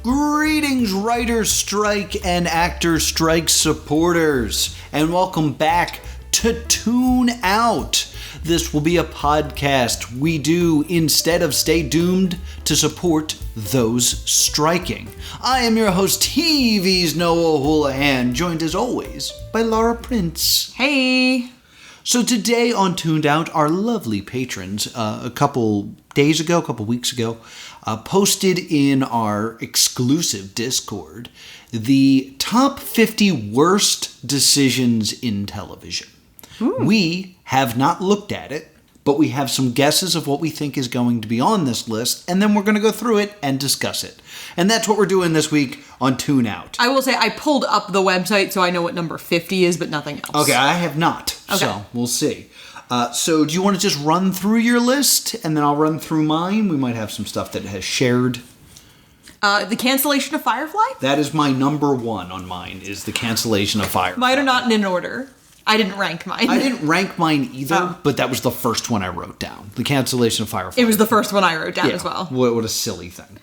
Greetings, writers' strike and actors' strike supporters, and welcome back to Tune Out. This will be a podcast we do instead of stay doomed to support those striking. I am your host, TV's Noah Houlihan, joined as always by Laura Prince. Hey! So today on Tuned Out, our lovely patrons, a couple weeks ago, posted in our exclusive Discord the top 50 worst decisions in television. We have not looked at it, but we have some guesses of what we think is going to be on this list, and then we're going to go through it and discuss it. And that's what we're doing this week on Tune Out. I will say I pulled up the website so I know what number 50 is, but nothing else. Okay, I have not, so we'll see. So do you want to just run through your list, and then I'll run through mine? We might have some stuff that has shared. The cancellation of Firefly? That is my number one on mine, is the cancellation of Firefly. Mine are not in an order. I didn't rank mine. I didn't rank mine either, but that was the first one I wrote down. The cancellation of Firefly. It was the first one I wrote down as well. What a silly thing.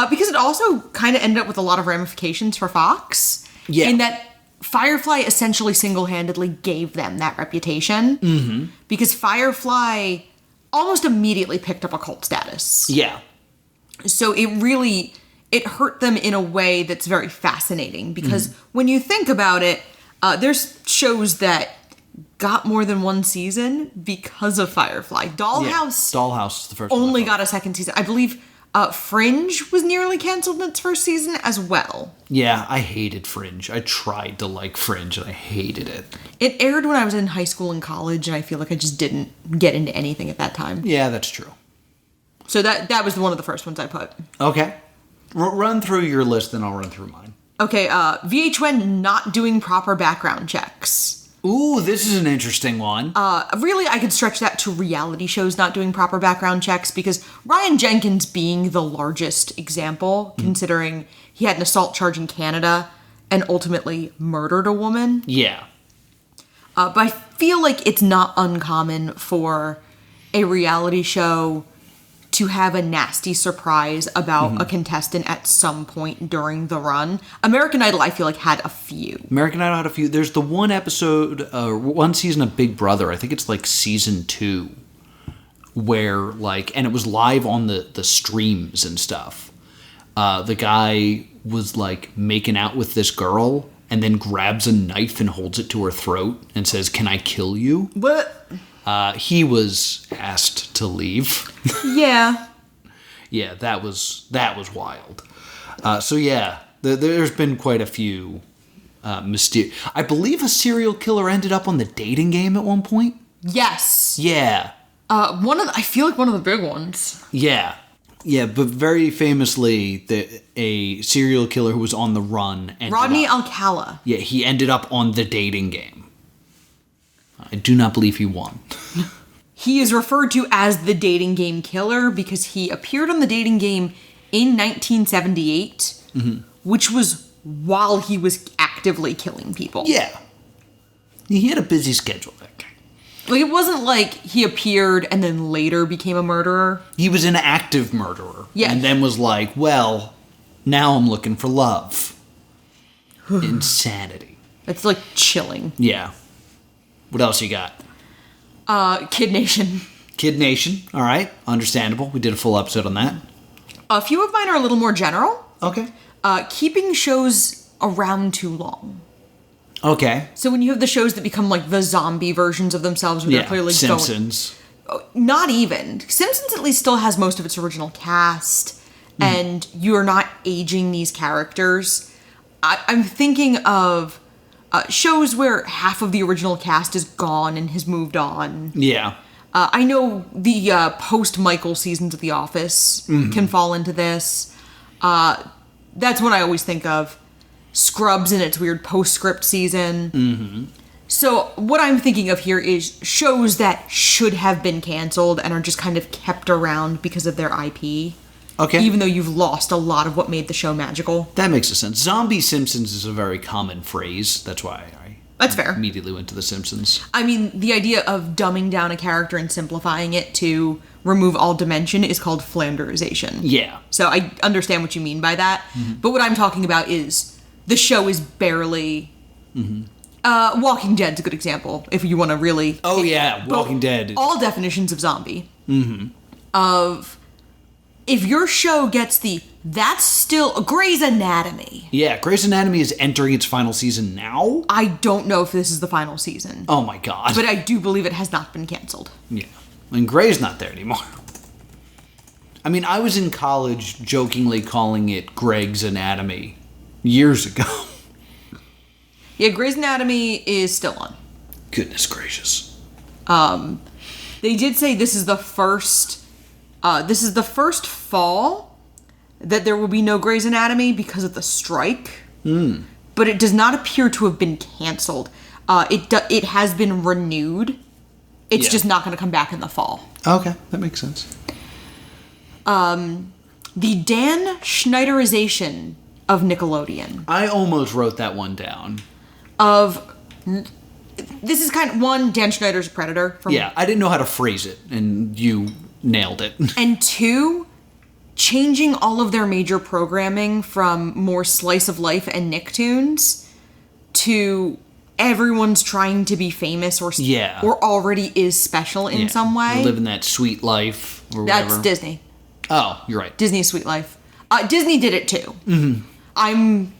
Because it also kind of ended up with a lot of ramifications for Fox. Yeah. In that Firefly essentially single-handedly gave them that reputation. Mm-hmm. Because Firefly almost immediately picked up a cult status. Yeah. So it hurt them in a way that's very fascinating. Because when you think about it, there's shows that got more than one season because of Firefly. Dollhouse is the first one. Only got a second season. I believe Fringe was nearly canceled in its first season as well. Yeah, I hated Fringe. I tried to like Fringe, and I hated it. It aired when I was in high school and college, and I feel like I just didn't get into anything at that time. Yeah, that's true. So that was one of the first ones I put. Okay. Run through your list, then I'll run through mine. Okay, VH1 not doing proper background checks. Ooh, this is an interesting one. Really, I could stretch that to reality shows not doing proper background checks, because Ryan Jenkins being the largest example, considering he had an assault charge in Canada and ultimately murdered a woman. Yeah. But I feel like it's not uncommon for a reality show to have a nasty surprise about a contestant at some point during the run. American Idol, I feel like, had a few. American Idol had a few. There's the one episode, one season of Big Brother, I think it's like season 2, where, and it was live on the streams and stuff. The guy was, making out with this girl and then grabs a knife and holds it to her throat and says, "Can I kill you?" What? He was asked to leave. Yeah. Yeah, that was wild. There's been quite a few mysterious. I believe a serial killer ended up on The Dating Game at one point. Yes. Yeah. I feel like one of the big ones. Yeah. Yeah, but very famously, a serial killer who was on the run. Rodney Alcala. Yeah, he ended up on The Dating Game. I do not believe he won. He is referred to as the Dating Game Killer because he appeared on the Dating Game in 1978, which was while he was actively killing people. Yeah. He had a busy schedule, that guy. It wasn't like he appeared and then later became a murderer. He was an active murderer. Yeah. And then was like, well, now I'm looking for love. Insanity. It's chilling. Yeah. What else you got? Kid Nation. Kid Nation. All right. Understandable. We did a full episode on that. A few of mine are a little more general. Okay. Keeping shows around too long. Okay. So when you have the shows that become the zombie versions of themselves, where they're clearly Simpsons. Not even. Simpsons at least still has most of its original cast, and you're not aging these characters. I'm thinking of shows where half of the original cast is gone and has moved on. Yeah. I know the post-Michael seasons of The Office can fall into this. That's what I always think of. Scrubs in its weird postscript season. Mm-hmm. So what I'm thinking of here is shows that should have been canceled and are just kind of kept around because of their IP. Okay. Even though you've lost a lot of what made the show magical. That makes sense. Zombie Simpsons is a very common phrase. That's why That's fair. Immediately went to The Simpsons. I mean, the idea of dumbing down a character and simplifying it to remove all dimension is called Flanderization. Yeah. So I understand what you mean by that. But what I'm talking about is the show is barely... Walking Dead's a good example, if you want to really... Oh, yeah. Walking Dead. All definitions of zombie. Of... If your show gets that's still Grey's Anatomy. Yeah, Grey's Anatomy is entering its final season now. I don't know if this is the final season. Oh my god. But I do believe it has not been canceled. Yeah. And Grey's not there anymore. I mean, I was in college jokingly calling it Greg's Anatomy years ago. Yeah, Grey's Anatomy is still on. Goodness gracious. They did say this is the first fall that there will be no Grey's Anatomy because of the strike. But it does not appear to have been canceled. It has been renewed. It's just not going to come back in the fall. Okay, that makes sense. The Dan Schneiderization of Nickelodeon. I almost wrote that one down. This is kind of one, Dan Schneider's Predator. Yeah, I didn't know how to phrase it, and you nailed it. And two, changing all of their major programming from more slice of life and Nicktoons to everyone's trying to be famous or already is special in some way. Living that sweet life or whatever. That's Disney. Oh, you're right. Disney's Sweet Life. Disney did it too. I'm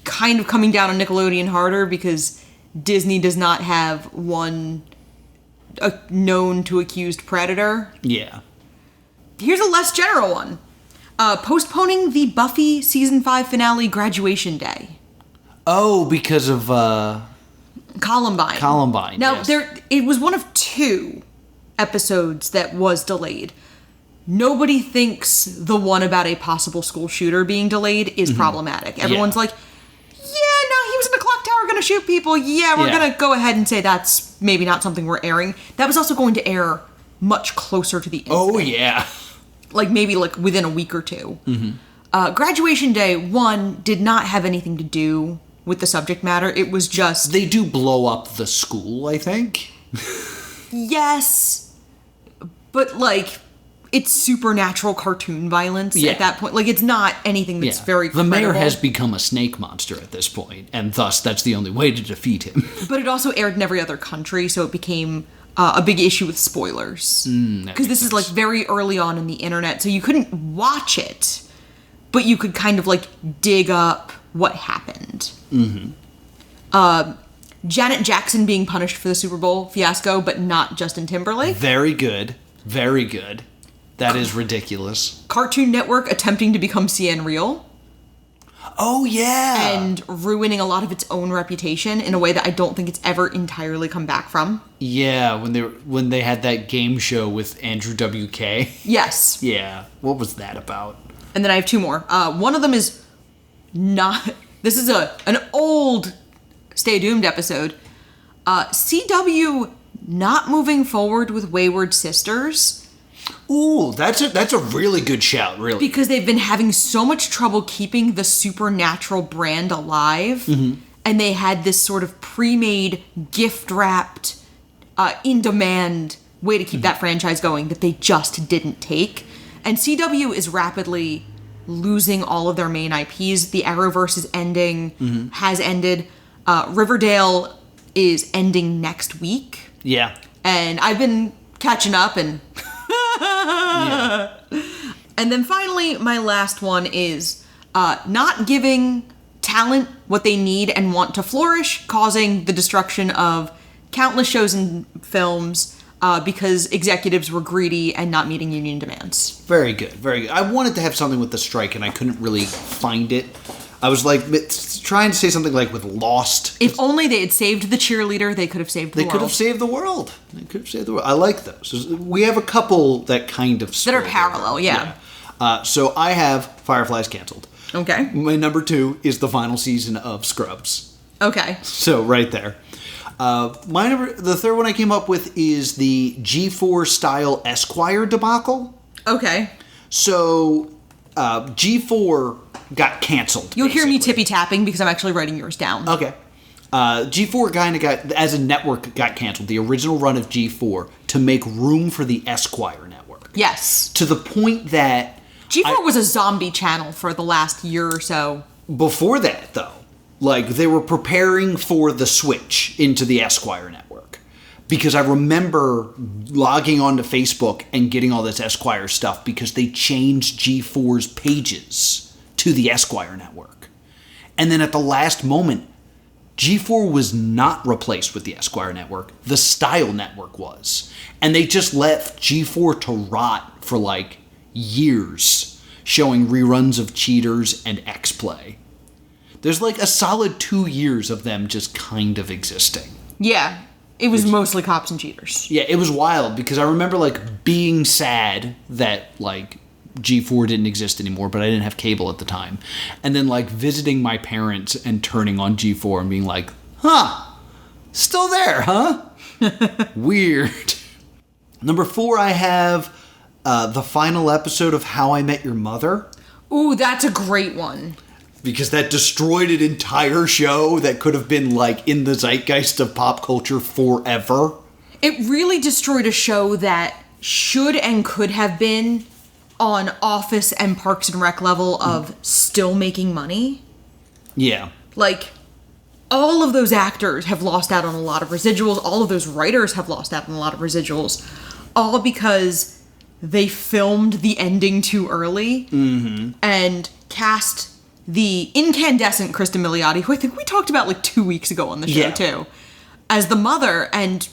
kind of coming down on Nickelodeon harder because Disney does not have one known to accused predator. Yeah. Here's a less general one. Postponing the Buffy Season 5 finale Graduation Day. Oh, because of... Columbine. Now, yes. It was one of 2 episodes that was delayed. Nobody thinks the one about a possible school shooter being delayed is problematic. Everyone's like, yeah, no, he was in the clock tower going to shoot people. Yeah, we're going to go ahead and say that's maybe not something we're airing. That was also going to air much closer to the incident. Oh, yeah. Maybe within a week or 2. Graduation Day, 1, did not have anything to do with the subject matter. It was just... They do blow up the school, I think. Yes. But, it's supernatural cartoon violence at that point. It's not anything that's very credible. The mayor has become a snake monster at this point, and thus that's the only way to defeat him. But it also aired in every other country, so it became a big issue with spoilers. Because this is very early on in the internet, so you couldn't watch it, but you could kind of dig up what happened. Janet Jackson being punished for the Super Bowl fiasco, but not Justin Timberlake. Very good. Very good. That is ridiculous. Cartoon Network attempting to become CN Real. Oh, yeah. And ruining a lot of its own reputation in a way that I don't think it's ever entirely come back from. Yeah, when they had that game show with Andrew WK. Yes. Yeah. What was that about? And then I have 2 more. One of them is not... This is an old Stay Doomed episode. CW not moving forward with Wayward Sisters. Ooh, that's a really good shout, really. Because they've been having so much trouble keeping the Supernatural brand alive. And they had this sort of pre-made, gift-wrapped, in-demand way to keep that franchise going that they just didn't take. And CW is rapidly losing all of their main IPs. The Arrowverse is ending, has ended. Riverdale is ending next week. Yeah. And I've been catching up and... Yeah. And then finally, my last one is not giving talent what they need and want to flourish, causing the destruction of countless shows and films because executives were greedy and not meeting union demands. Very good, very good. I wanted to have something with the strike, and I couldn't really find it. I was trying to say something with Lost. If only they had saved the cheerleader, they could have saved the world. They could have saved the world. I like those. We have a couple that kind of... That are parallel, yeah. So I have Firefly's canceled. Okay. My number 2 is the final season of Scrubs. Okay. So right there. The third one I came up with is the G4 style Esquire debacle. Okay. So G4 got canceled. You'll hear me tippy tapping because I'm actually writing yours down. Okay. G4 kind of as a network got canceled. The original run of G4 to make room for the Esquire network. Network. Yes. To the point that G4 was a zombie channel for the last year or so. before that, though, like, they were preparing for the switch into the Esquire network. Because I remember logging onto Facebook and getting all this Esquire stuff because they changed G4's pages to the Esquire network. And then at the last moment, G4 was not replaced with the Esquire network. The Style network was. And they just left G4 to rot for like years, showing reruns of Cheaters and X-Play. There's like a solid 2 years of them just kind of existing. Yeah. It was mostly Cops and Cheaters. Yeah, it was wild because I remember like being sad that like G4 didn't exist anymore, but I didn't have cable at the time. And then like visiting my parents and turning on G4 and being like, huh, still there, huh? Weird. Number 4, I have the final episode of How I Met Your Mother. Ooh, that's a great one. Because that destroyed an entire show that could have been like in the zeitgeist of pop culture forever. It really destroyed a show that should and could have been on Office and Parks and Rec level of still making money. Yeah. Like, all of those actors have lost out on a lot of residuals. All of those writers have lost out on a lot of residuals. All because they filmed the ending too early and cast the incandescent Kristen Milioti, who I think we talked about like 2 weeks ago on the show too, as the mother, and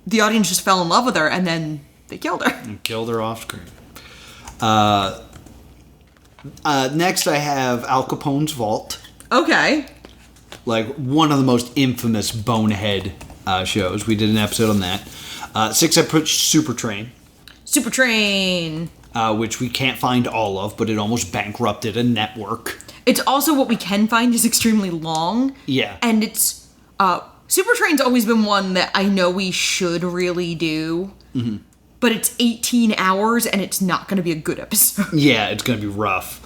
the audience just fell in love with her, and then they killed her. And killed her off screen. Next, I have Al Capone's Vault. Okay. Like, one of the most infamous bonehead shows. We did an episode on that. 6, I put Super Train. Super Train. Which we can't find all of, but it almost bankrupted a network. It's also what we can find is extremely long. Yeah. And it's, Super Train's always been one that I know we should really do. Mm-hmm. But it's 18 hours and it's not going to be a good episode. Yeah, it's going to be rough.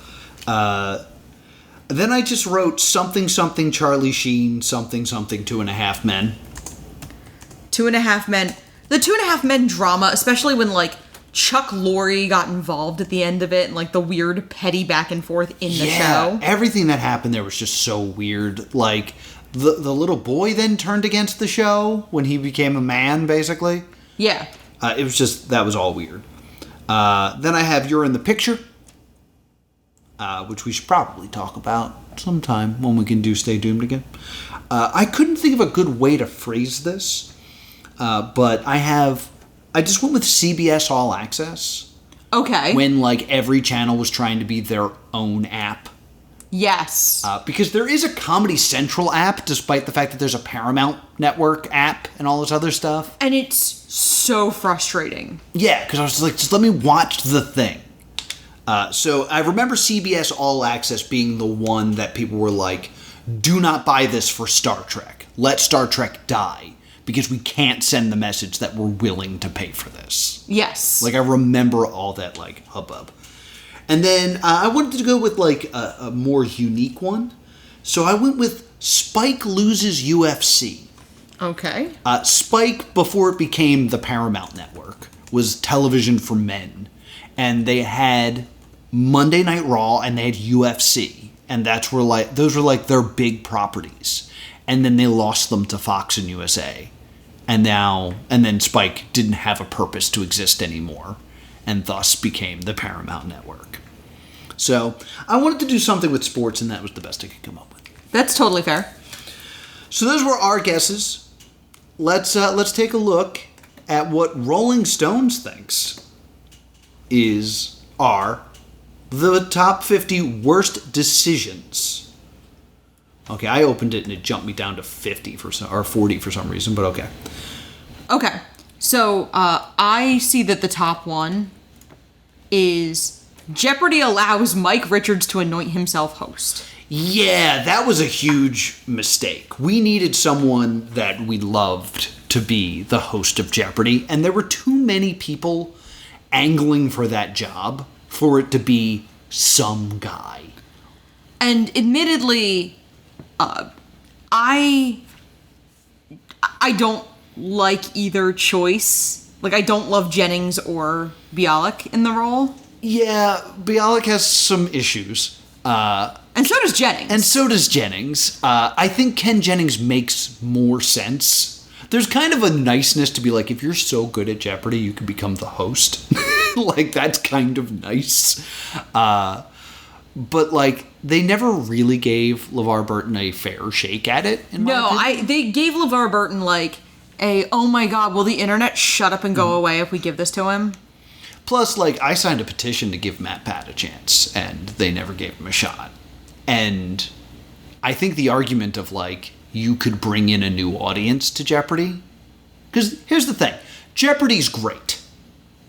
Then I just wrote something, Charlie Sheen, something, 2.5 Men. 2.5 Men. The 2.5 Men drama, especially when, like, Chuck Lorre got involved at the end of it and, like, the weird petty back and forth in the show. Everything that happened there was just so weird. Like, the little boy then turned against the show when he became a man, basically. Yeah. It was just, that was all weird. Then I have You're in the Picture, which we should probably talk about sometime when we can do Stay Doomed again. I couldn't think of a good way to phrase this, but I just went with CBS All Access. Okay. When, like, every channel was trying to be their own app. Yes. Because there is a Comedy Central app, despite the fact that there's a Paramount Network app and all this other stuff. And it's so frustrating. Yeah, because I was like, just let me watch the thing. So I remember CBS All Access being the one that people were like, do not buy this for Star Trek. Let Star Trek die. Because we can't send the message that we're willing to pay for this. Yes. Like, I remember all that, like, hubbub. And then I wanted to go with, like, a more unique one. So I went with Spike Loses UFC. Okay. Spike, before it became the Paramount Network, was television for men. And they had Monday Night Raw and they had UFC. And that's where, like, those were, like, their big properties. And then they lost them to Fox and USA. And then Spike didn't have a purpose to exist anymore. And thus became the Paramount Network. So I wanted to do something with sports, and that was the best I could come up with. That's totally fair. So those were our guesses. Let's take a look at what Rolling Stones thinks are the top 50 worst decisions. Okay, I opened it and it jumped me down to 50 or 40 for some reason, but okay. Okay, so I see that the top one is Jeopardy allows Mike Richards to anoint himself host. Yeah, that was a huge mistake. We needed someone that we loved to be the host of Jeopardy, and there were too many people angling for that job for it to be some guy. And admittedly, I don't like either choice. Like, I don't love Jennings or Bialik in the role. Yeah, Bialik has some issues. And so does Jennings. And so does Jennings. I think Ken Jennings makes more sense. There's kind of a niceness to be like, if you're so good at Jeopardy, you can become the host. Like, that's kind of nice. But, like, they never really gave LeVar Burton a fair shake at it, in my opinion. They gave LeVar Burton, like, oh my god, will the internet shut up and go away if we give this to him? Plus, like, I signed a petition to give Matt Pat a chance, and they never gave him a shot. And I think the argument of, like, you could bring in a new audience to Jeopardy. Because here's the thing. Jeopardy's great.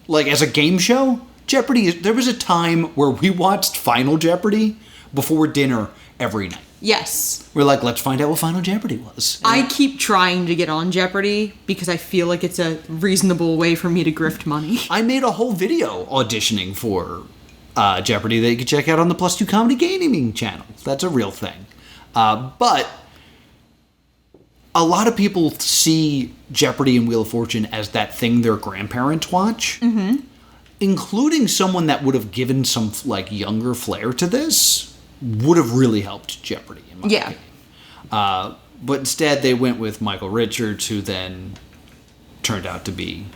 Like, as a game show, there was a time where we watched Final Jeopardy before dinner every night. Yes. We're like, let's find out what Final Jeopardy was. I keep trying to get on Jeopardy because I feel like it's a reasonable way for me to grift money. I made a whole video auditioning for Jeopardy that you can check out on the Plus 2 Comedy Gaming channel. That's a real thing. But a lot of people see Jeopardy and Wheel of Fortune as that thing their grandparents watch. Mm-hmm. Including someone that would have given some, like, younger flair to this would have really helped Jeopardy, in my opinion. But instead, they went with Michael Richards, who then turned out to be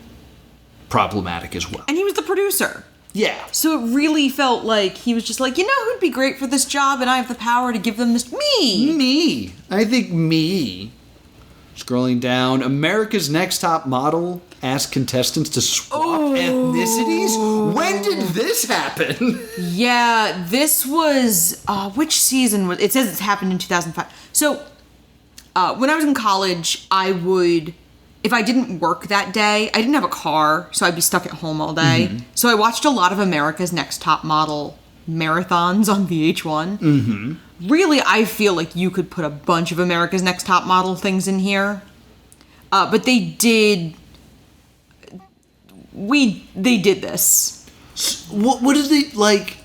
problematic as well. And he was the producer. Yeah. So it really felt like he was just like, you know who'd be great for this job, and I have the power to give them this? Me! I think me. Scrolling down, America's Next Top Model asked contestants to swap ethnicities? When did this happen? Yeah, this was, which season was, it says it's happened in 2005. So, when I was in college, I would, if I didn't work that day, I didn't have a car, so I'd be stuck at home all day. Mm-hmm. So I watched a lot of America's Next Top Model marathons on VH1. Mm-hmm. Really, I feel like you could put a bunch of America's Next Top Model things in here. But they did this. What is it, like,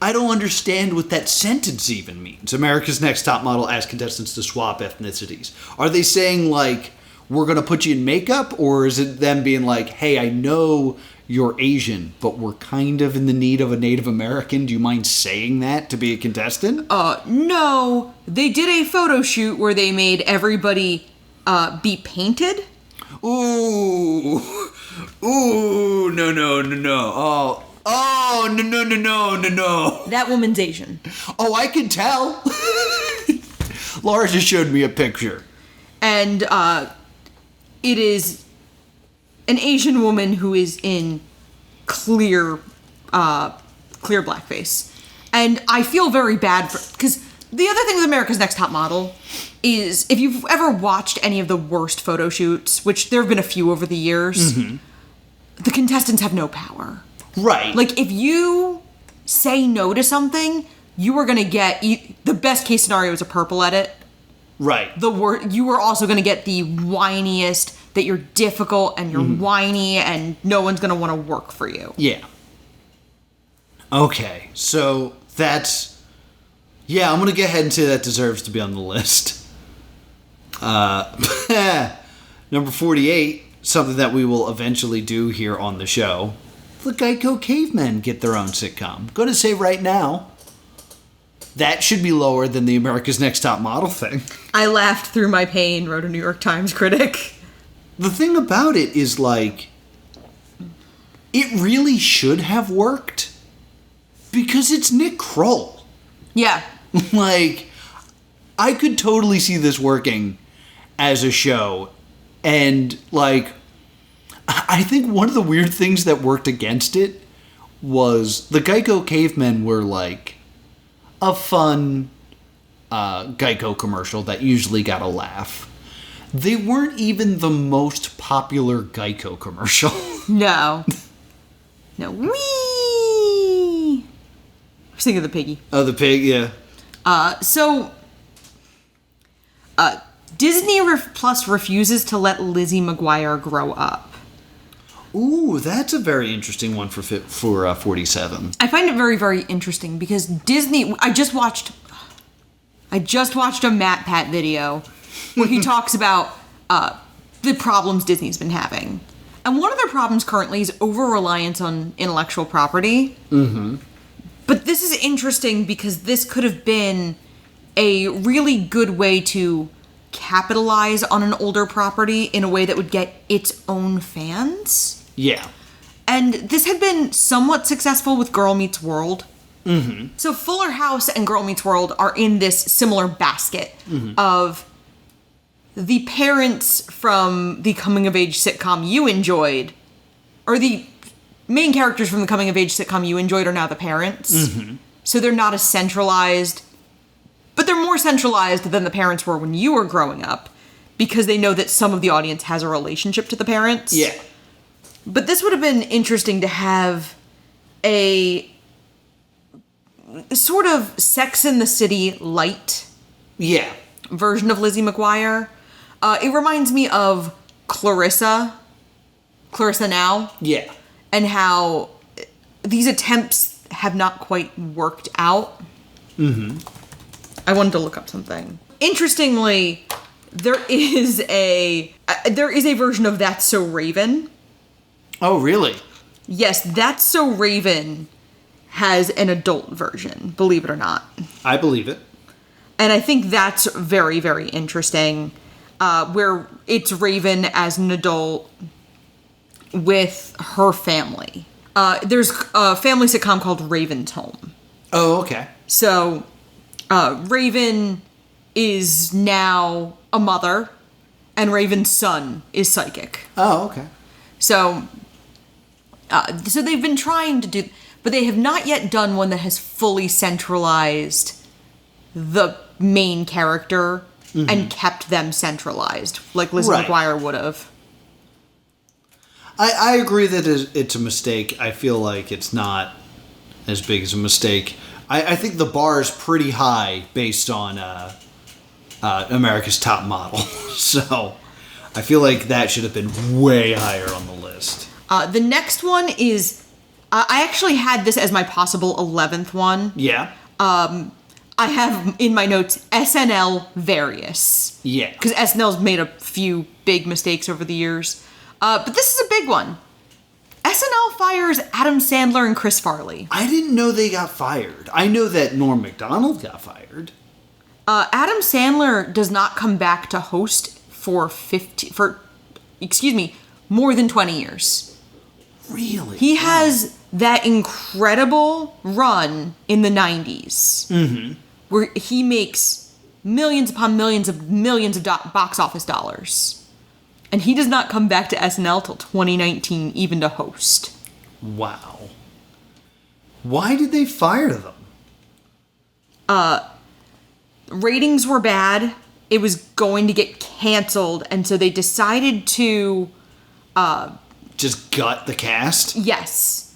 I don't understand what that sentence even means. America's Next Top Model asked contestants to swap ethnicities. Are they saying, like, we're going to put you in makeup? Or is it them being like, hey, I know you're Asian, but we're kind of in the need of a Native American. Do you mind saying that to be a contestant? No. They did a photo shoot where they made everybody be painted. Ooh, no. Oh, no. That woman's Asian. Oh, I can tell. Laura just showed me a picture. And it is an Asian woman who is in clear blackface. And I feel very bad because the other thing with America's Next Top Model is if you've ever watched any of the worst photo shoots, which there have been a few over the years, mm-hmm. the contestants have no power. Right. Like, if you say no to something, you are going to get the best case scenario is a purple edit. Right. You are also going to get the whiniest, that you're difficult and you're whiny and no one's going to want to work for you. Yeah. Okay, so that's... Yeah, I'm going to go ahead and say that deserves to be on the list. Number 48, something that we will eventually do here on the show. The Geico Cavemen get their own sitcom. Going to say right now, that should be lower than the America's Next Top Model thing. I laughed through my pain, wrote a New York Times critic. The thing about it is, like, it really should have worked because it's Nick Kroll. Yeah. Like, I could totally see this working as a show. And, like, I think one of the weird things that worked against it was the Geico Cavemen were, like, a fun Geico commercial that usually got a laugh. They weren't even the most popular Geico commercial. No. Whee! I was thinking of the piggy. Oh, the pig, yeah. Disney Plus refuses to let Lizzie McGuire grow up. Ooh, that's a very interesting one for 47. I find it very, very interesting because Disney... I just watched a Matt Pat video where he talks about the problems Disney's been having. And one of their problems currently is over-reliance on intellectual property. Mm-hmm. But this is interesting because this could have been a really good way to capitalize on an older property in a way that would get its own fans. Yeah. And this had been somewhat successful with Girl Meets World. Mm-hmm. So Fuller House and Girl Meets World are in this similar basket of the parents from the coming-of-age sitcom you enjoyed, or the main characters from the coming-of-age sitcom you enjoyed are now the parents. Mm-hmm. So they're not as centralized, but they're more centralized than the parents were when you were growing up, because they know that some of the audience has a relationship to the parents. Yeah. But this would have been interesting to have a sort of Sex and the City light Yeah. version of Lizzie McGuire. It reminds me of Clarissa Now, Yeah. and how these attempts have not quite worked out. Mm-hmm. I wanted to look up something. Interestingly, there is a version of That's So Raven. Oh, really? Yes, That's So Raven has an adult version, believe it or not. I believe it. And I think that's very, very interesting, where it's Raven as an adult with her family. There's a family sitcom called Raven's Home. Oh, okay. So, Raven is now a mother, and Raven's son is psychic. Oh, okay. So they've been trying to do, but they have not yet done one that has fully centralized the main character and kept them centralized, like Lizzie Right. McGuire would have. I agree that it's a mistake. I feel like it's not as big as a mistake. I think the bar is pretty high based on America's Top Model. So I feel like that should have been way higher on the list. The next one is, I actually had this as my possible 11th one. Yeah. I have in my notes SNL Various. Yeah. Because SNL's made a few big mistakes over the years. But this is a big one. SNL fires Adam Sandler and Chris Farley. I didn't know they got fired. I know that Norm Macdonald got fired. Adam Sandler does not come back to host for more than 20 years. Really? He has that incredible run in the 90s where he makes millions upon millions of box office dollars. And he does not come back to SNL till 2019 even to host. Wow. Why did they fire them? Ratings were bad. It was going to get canceled, and so they decided to Just gut the cast? yes.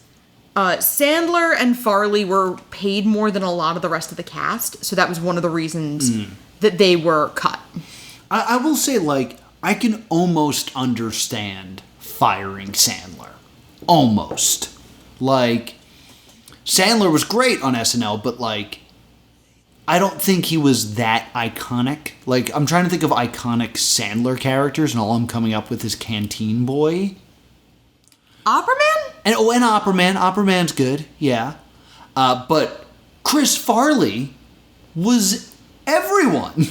Sandler and Farley were paid more than a lot of the rest of the cast, so that was one of the reasons that they were cut. I will say, like, I can almost understand firing Sandler. Almost. Like, Sandler was great on SNL, but, like, I don't think he was that iconic. Like, I'm trying to think of iconic Sandler characters, and all I'm coming up with is Canteen Boy. Opera Man? And Opera Man. Opera Man's good, yeah. But Chris Farley was everyone.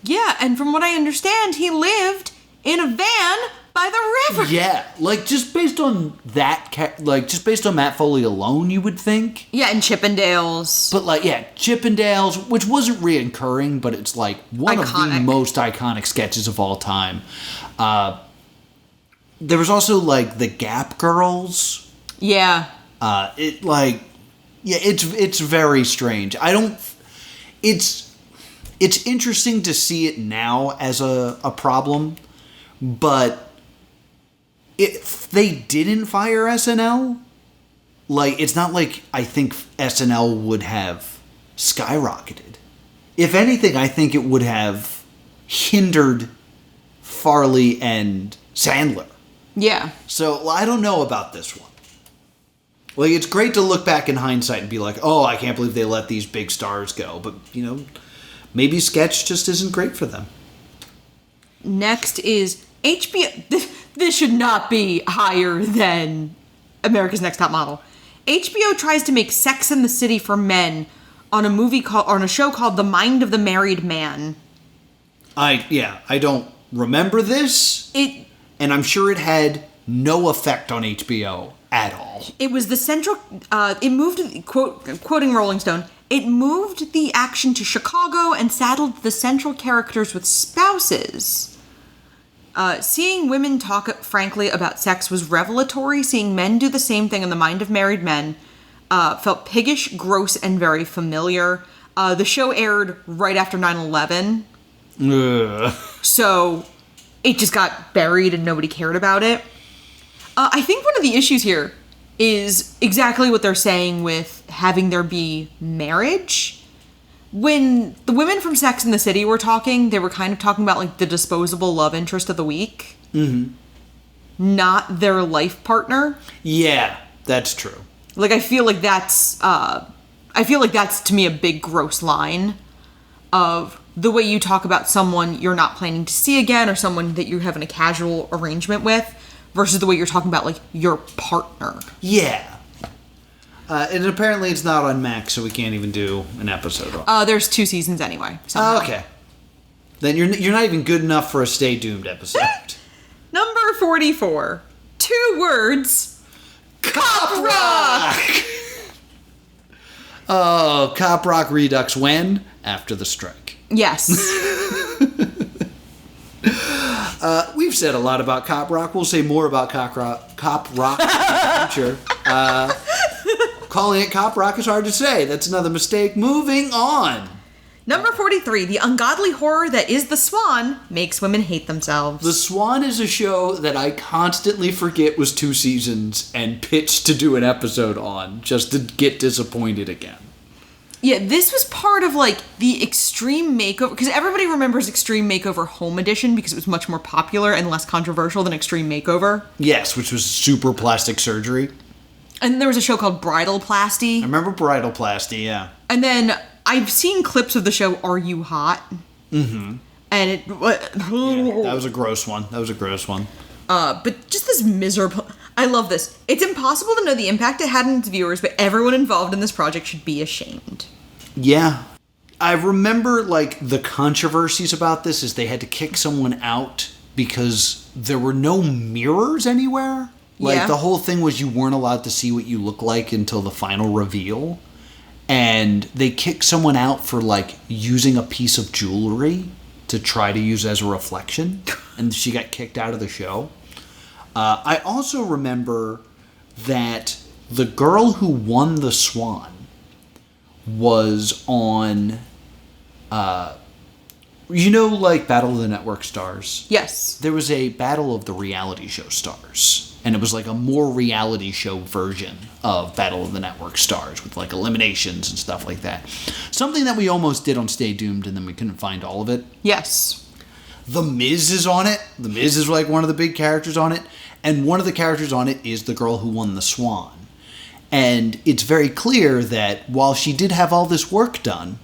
Yeah, and from what I understand, he lived in a van by the river. Yeah, like, just based on that, just based on Matt Foley alone, you would think. Yeah, and Chippendales. But, like, yeah, Chippendales, which wasn't reoccurring, but it's, like, one of the most iconic sketches of all time. There was also, like, the Gap Girls. Yeah. It's very strange. It's interesting to see it now as a problem, but if they didn't fire SNL, like, it's not like I think SNL would have skyrocketed. If anything, I think it would have hindered Farley and Sandler. Yeah. So, I don't know about this one. Like, it's great to look back in hindsight and be like, oh, I can't believe they let these big stars go. But, maybe sketch just isn't great for them. Next is HBO. this should not be higher than America's Next Top Model. HBO tries to make Sex and the City for men on a show called The Mind of the Married Man. I don't remember this. And I'm sure it had no effect on HBO at all. It was the central, it moved, quoting Rolling Stone, it moved the action to Chicago and saddled the central characters with spouses. Seeing women talk frankly about sex was revelatory. Seeing men do the same thing in The Mind of Married Men felt piggish, gross, and very familiar. The show aired right after 9/11. So it just got buried and nobody cared about it. I think one of the issues here is exactly what they're saying with having there be marriage. When the women from Sex and the City were talking, they were kind of talking about like the disposable love interest of the week. Mm-hmm. Not their life partner. Yeah, that's true. Like, I feel like that's to me a big gross line of the way you talk about someone you're not planning to see again or someone that you're having a casual arrangement with versus the way you're talking about, like, your partner. Yeah. And apparently it's not on Max, so we can't even do an episode on it. There's 2 seasons anyway. Okay. Then you're not even good enough for a Stay Doomed episode. Number 44. 2 words. Cop Rock! Oh, Cop Rock Redux when? After the strike. Yes. We've said a lot about Cop Rock. We'll say more about Cop Rock in the future. Calling it Cop Rock is hard to say. That's another mistake. Moving on. Number 43. The ungodly horror that is The Swan makes women hate themselves. The Swan is a show that I constantly forget was 2 seasons and pitched to do an episode on just to get disappointed again. Yeah, this was part of, like, the Extreme Makeover, because everybody remembers Extreme Makeover Home Edition because it was much more popular and less controversial than Extreme Makeover. Yes, which was super plastic surgery. And there was a show called Bridalplasty. I remember Bridalplasty, yeah. And then I've seen clips of the show Are You Hot? Mm-hmm. And it... Yeah, that was a gross one. But just this miserable... I love this. It's impossible to know the impact it had on its viewers, but everyone involved in this project should be ashamed. Yeah. I remember, like, the controversies about this is they had to kick someone out because there were no mirrors anywhere. Like, the whole thing was you weren't allowed to see what you look like until the final reveal. And they kicked someone out for, like, using a piece of jewelry to try to use as a reflection. And she got kicked out of the show. I also remember that the girl who won the Swan was on, like Battle of the Network Stars? Yes. There was a Battle of the Reality Show Stars. And it was like a more reality show version of Battle of the Network Stars with like eliminations and stuff like that. Something that we almost did on Stay Doomed and then we couldn't find all of it. Yes. The Miz is on it. The Miz is like one of the big characters on it. And one of the characters on it is the girl who won the Swan. And it's very clear that while she did have all this work done,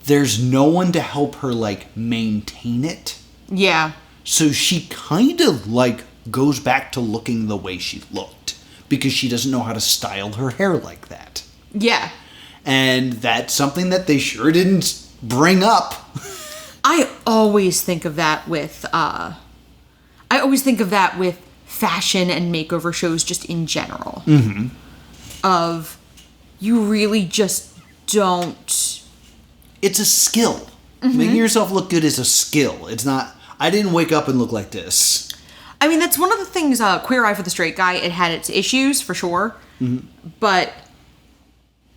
there's no one to help her, like, maintain it. Yeah. So she kind of, like, goes back to looking the way she looked. Because she doesn't know how to style her hair like that. Yeah. And that's something that they sure didn't bring up. I always think of that with fashion and makeover shows just in general. Mm-hmm. Of, you really just don't... It's a skill. Mm-hmm. Making yourself look good is a skill. It's not, I didn't wake up and look like this. I mean, that's one of the things, Queer Eye for the Straight Guy, it had its issues, for sure. Mm-hmm. But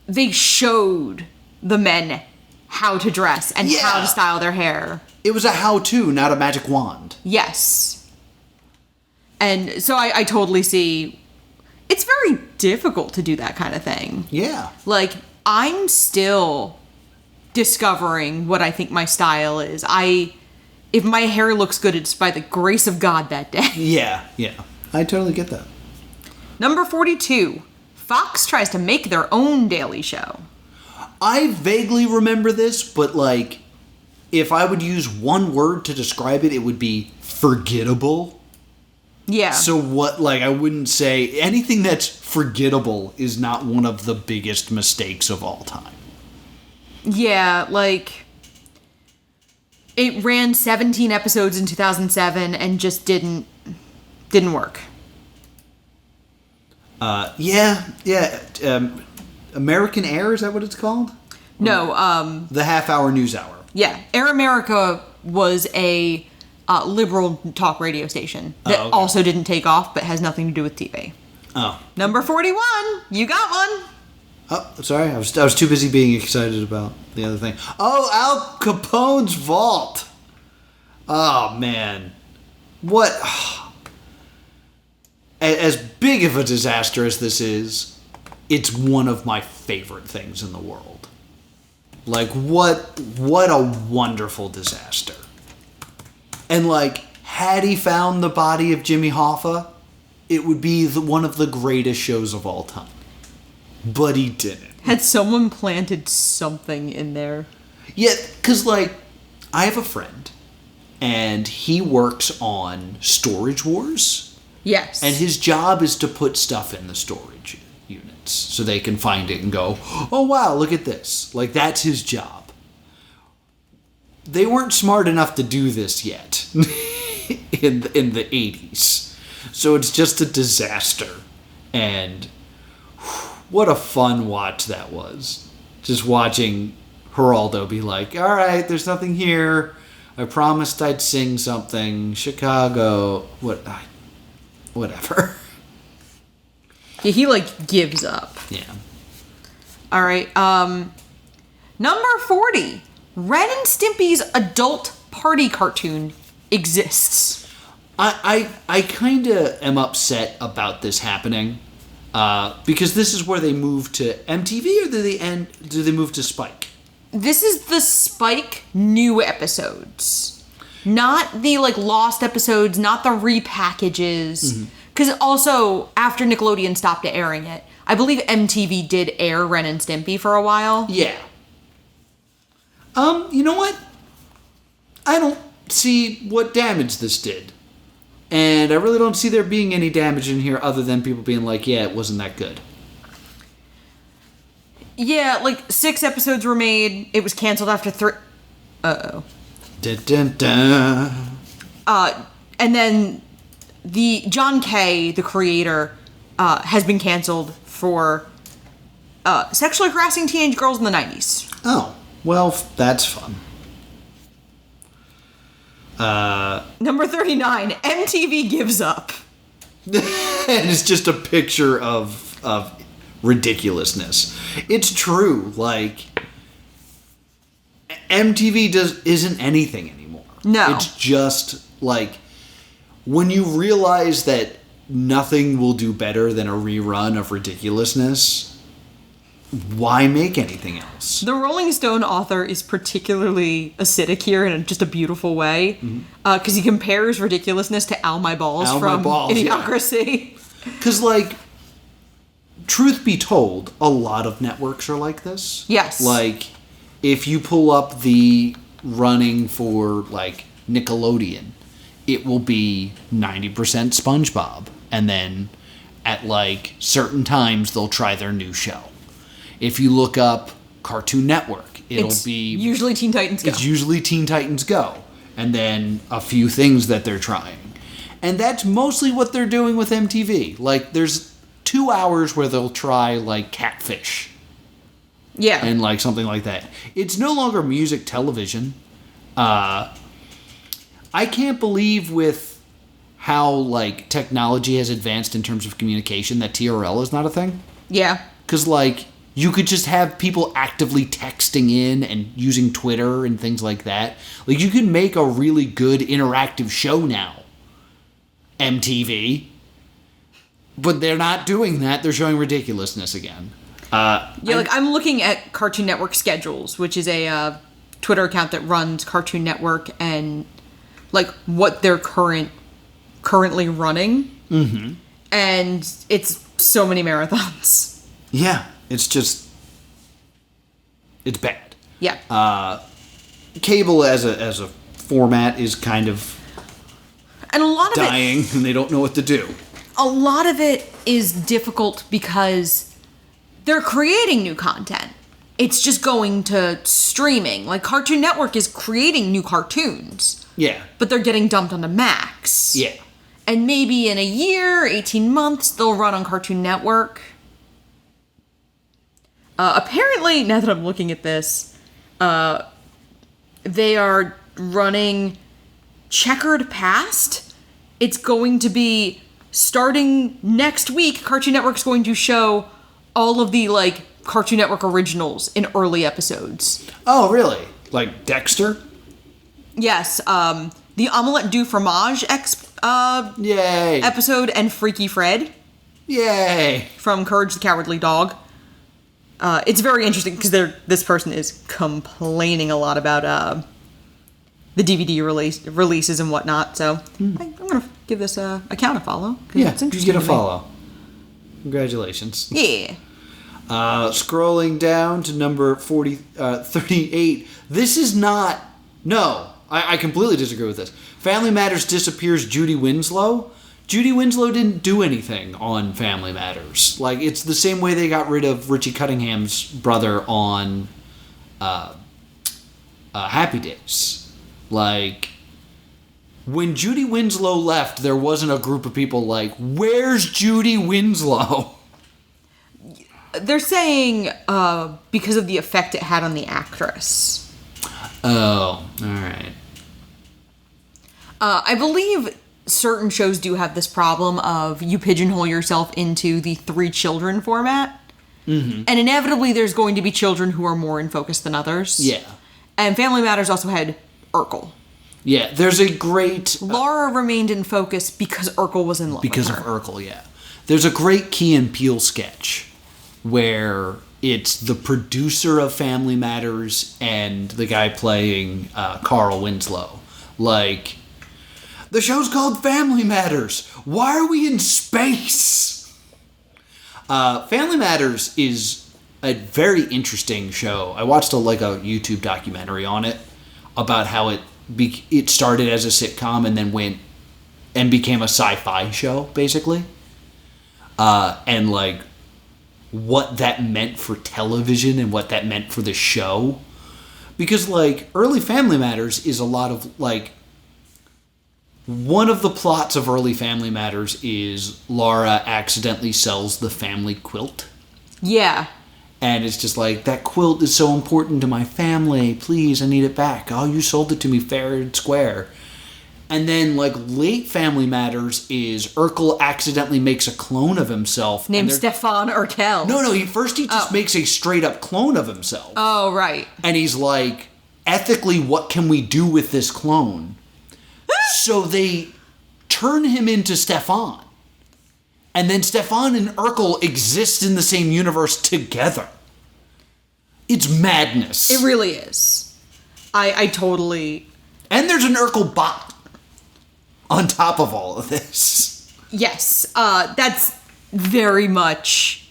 they showed the men how to dress and how to style their hair. It was a how-to, not a magic wand. Yes. And so I totally see... It's very difficult to do that kind of thing. Yeah. Like, I'm still discovering what I think my style is. If my hair looks good, it's by the grace of God that day. Yeah. I totally get that. Number 42. Fox tries to make their own daily show. I vaguely remember this, but, like, if I would use one word to describe it, it would be forgettable. Yeah. So what, like, I wouldn't say anything that's forgettable is not one of the biggest mistakes of all time. Yeah, like, it ran 17 episodes in 2007 and just didn't work. American Air, is that what it's called? No, The half-hour news hour. yeah, Air America was a liberal talk radio station that okay. also didn't take off, but has nothing to do with TV. Oh. Number 41, you got one. Oh, sorry. I was too busy being excited about the other thing. Oh, Al Capone's vault. Oh, man. What? As big of a disaster as this is, it's one of my favorite things in the world. Like, what a wonderful disaster. And, like, had he found the body of Jimmy Hoffa, it would be one of the greatest shows of all time. But he didn't. Had someone planted something in there? Yeah, because, like, I have a friend, and he works on Storage Wars. Yes. And his job is to put stuff in the storage units so they can find it and go, oh, wow, look at this. Like, that's his job. They weren't smart enough to do this yet in the 80s. So it's just a disaster. And what a fun watch that was. Just watching Geraldo be like, all right, there's nothing here. I promised I'd sing something. Chicago. Whatever. Yeah, he, like, gives up. Yeah. All right. Number 40. Ren and Stimpy's adult party cartoon exists. I kind of am upset about this happening because this is where they move to MTV, or do they move to Spike? This is the Spike new episodes. Not the, like, lost episodes, not the repackages. Because also, after Nickelodeon stopped airing it, I believe MTV did air Ren and Stimpy for a while. Yeah. You know what? I don't see what damage this did. And I really don't see there being any damage in here other than people being like, yeah, it wasn't that good. Yeah, like, 6 episodes were made. It was canceled after 3... Uh-oh. Dun, dun, dun. And then the John Kay, the creator, has been canceled for sexually harassing teenage girls in the 90s. Oh, well, that's fun. Number 39, MTV gives up. And it's just a picture of ridiculousness. It's true. Like, MTV isn't anything anymore. No. It's just, like, when you realize that nothing will do better than a rerun of ridiculousness, why make anything else? The Rolling Stone author is particularly acidic here in just a beautiful way, because he compares ridiculousness to Al My Balls from Idiocracy. Because, like, truth be told, a lot of networks are like this. Yes. Like, if you pull up the running for, like, Nickelodeon, it will be 90% SpongeBob. And then at, like, certain times, they'll try their new show. If you look up Cartoon Network, it'll be... usually Teen Titans Go. It's usually Teen Titans Go. And then a few things that they're trying. And that's mostly what they're doing with MTV. Like, there's 2 hours where they'll try, like, Catfish. Yeah. And, like, something like that. It's no longer music television. I can't believe with how, like, technology has advanced in terms of communication that TRL is not a thing. Yeah. Because, like, you could just have people actively texting in and using Twitter and things like that. Like, you can make a really good interactive show now. MTV. But they're not doing that. They're showing ridiculousness again. I'm looking at Cartoon Network schedules, which is a Twitter account that runs Cartoon Network and, like, what they're currently running. Mm-hmm. And it's so many marathons. Yeah. It's just... It's bad. Yeah. Cable as a format is kind of... And a lot of dying and they don't know what to do. a lot of it is difficult because they're creating new content. It's just going to streaming. Like Cartoon Network is creating new cartoons. Yeah. But they're getting dumped onto Max. Yeah. And maybe in a year, 18 months, they'll run on Cartoon Network. Apparently, now that I'm looking at this, they are running Checkered Past. It's going to be starting next week. Cartoon Network's going to show all of the like Cartoon Network originals in early episodes. Oh, really? Like Dexter? Yes, the Omelette du Fromage Yay. episode and Freaky Fred Yay. from Courage the Cowardly Dog. It's very interesting because this person is complaining a lot about the DVD releases and whatnot. So I'm gonna give this account a follow. 'Cause Yeah, it's you interesting get a to me. follow. Congratulations. Yeah. Scrolling down to number 38. This is not... No, I completely disagree with this. Family Matters disappears Judy Winslow. Judy Winslow didn't do anything on Family Matters. Like, it's the same way they got rid of Richie Cunningham's brother on Happy Days. Like, when Judy Winslow left, there wasn't a group of people like, where's Judy Winslow? They're saying because of the effect it had on the actress. Oh, alright. I believe certain shows do have this problem of you pigeonhole yourself into the 3 children format. Mm-hmm. And inevitably there's going to be children who are more in focus than others. Yeah. And Family Matters also had Urkel. Yeah, there's a great... Laura remained in focus because Urkel was in love because with of her. Urkel, yeah. There's a great Key and Peele sketch where it's the producer of Family Matters and the guy playing Carl Winslow. Like, the show's called Family Matters. Why are we in space? Family Matters is a very interesting show. I watched a YouTube documentary on it about how it started as a sitcom and then went and became a sci-fi show, basically. And like what that meant for television and what that meant for the show. Because like early Family Matters is a lot of like, one of the plots of early Family Matters is Laura accidentally sells the family quilt. Yeah. And it's just like, that quilt is so important to my family. Please, I need it back. Oh, you sold it to me fair and square. And then, like, late Family Matters is Urkel accidentally makes a clone of himself. Named Stefan Urkel. No, he just makes a straight-up clone of himself. Oh, right. And he's like, ethically, what can we do with this clone? So they turn him into Stefan. And then Stefan and Urkel exist in the same universe together. It's madness. It really is. I totally... And there's an Urkel bot on top of all of this. Yes. That's very much...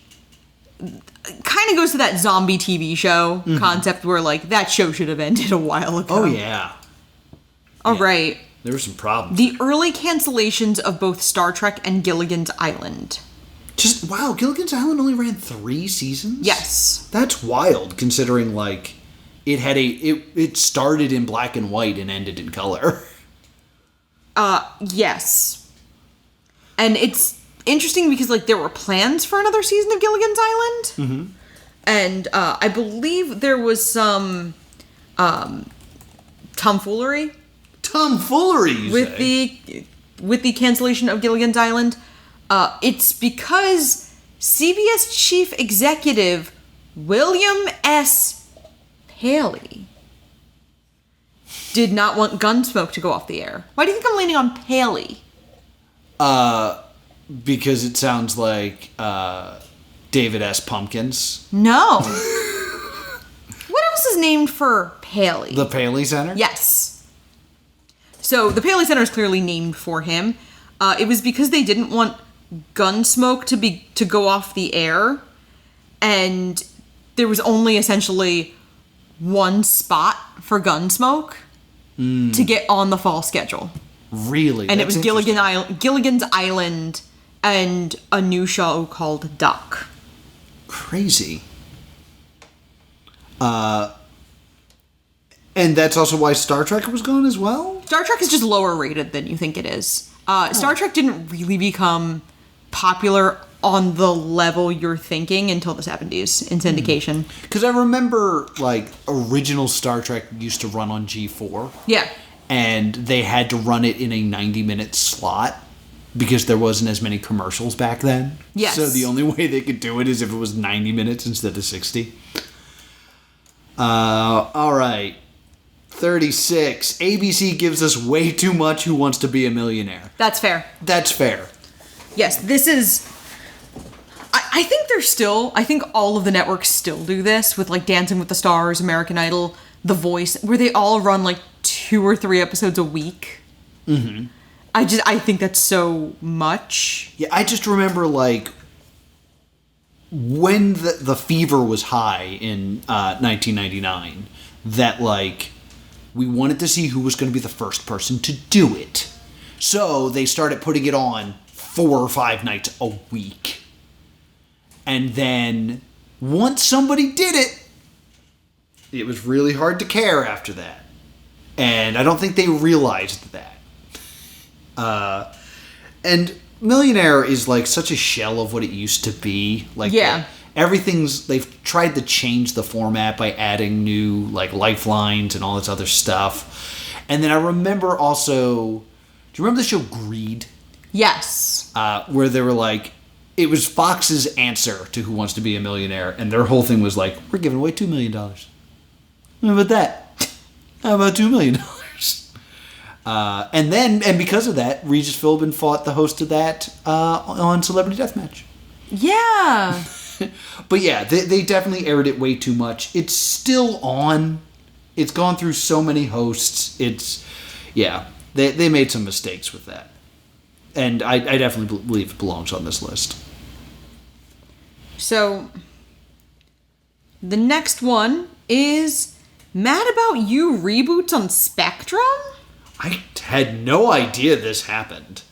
kind of goes to that zombie TV show concept where, like, that show should have ended a while ago. Oh, yeah. All right. There were some problems. The early cancellations of both Star Trek and Gilligan's Island. Just, wow, Gilligan's Island only ran 3 seasons? Yes. That's wild, considering, like, it started in black and white and ended in color. Yes. And it's interesting because, like, there were plans for another season of Gilligan's Island. Mm-hmm. And I believe there was some tomfoolery. Tomfoolery, you say? With the cancellation of Gilligan's Island. It's because CBS chief executive William S. Paley did not want Gunsmoke to go off the air. Why do you think I'm leaning on Paley? Because it sounds like David S. Pumpkins. No. What else is named for Paley? The Paley Center? Yes. So the Paley Center is clearly named for him. It was because they didn't want Gunsmoke to go off the air, and there was only essentially one spot for Gunsmoke to get on the fall schedule. Really? And it That's was Gilligan's Island and a new show called Duck. Crazy. And that's also why Star Trek was gone as well? Star Trek is just lower rated than you think it is. Star Trek didn't really become popular on the level you're thinking until the 70s in syndication. Because I remember, like, original Star Trek used to run on G4. Yeah. And they had to run it in a 90-minute slot because there wasn't as many commercials back then. Yes. So the only way they could do it is if it was 90 minutes instead of 60. All right. 36. ABC gives us way too much Who Wants to Be a Millionaire. That's fair. That's fair. Yes, this is... I think I think all of the networks still do this with, like, Dancing with the Stars, American Idol, The Voice, where they all run, like, 2 or 3 episodes a week. Mm-hmm. I think that's so much. Yeah, I just remember, like, when the fever was high in 1999, that, like, we wanted to see who was going to be the first person to do it. So they started putting it on 4 or 5 nights a week. And then, once somebody did it, it was really hard to care after that. And I don't think they realized that. And Millionaire is, like, such a shell of what it used to be. Like, yeah. They've tried to change the format by adding new, like, lifelines and all this other stuff. And then I remember also, do you remember the show Greed? Yes. Where they were like, it was Fox's answer to Who Wants to Be a Millionaire, and their whole thing was like, we're giving away $2 million. How about that? How about $2 million? And because of that, Regis Philbin fought the host of that on Celebrity Deathmatch. Yeah. But yeah, they definitely aired it way too much. It's still on. It's gone through so many hosts. They made some mistakes with that. And I definitely believe it belongs on this list. So, the next one is Mad About You reboots on Spectrum? I had no idea this happened.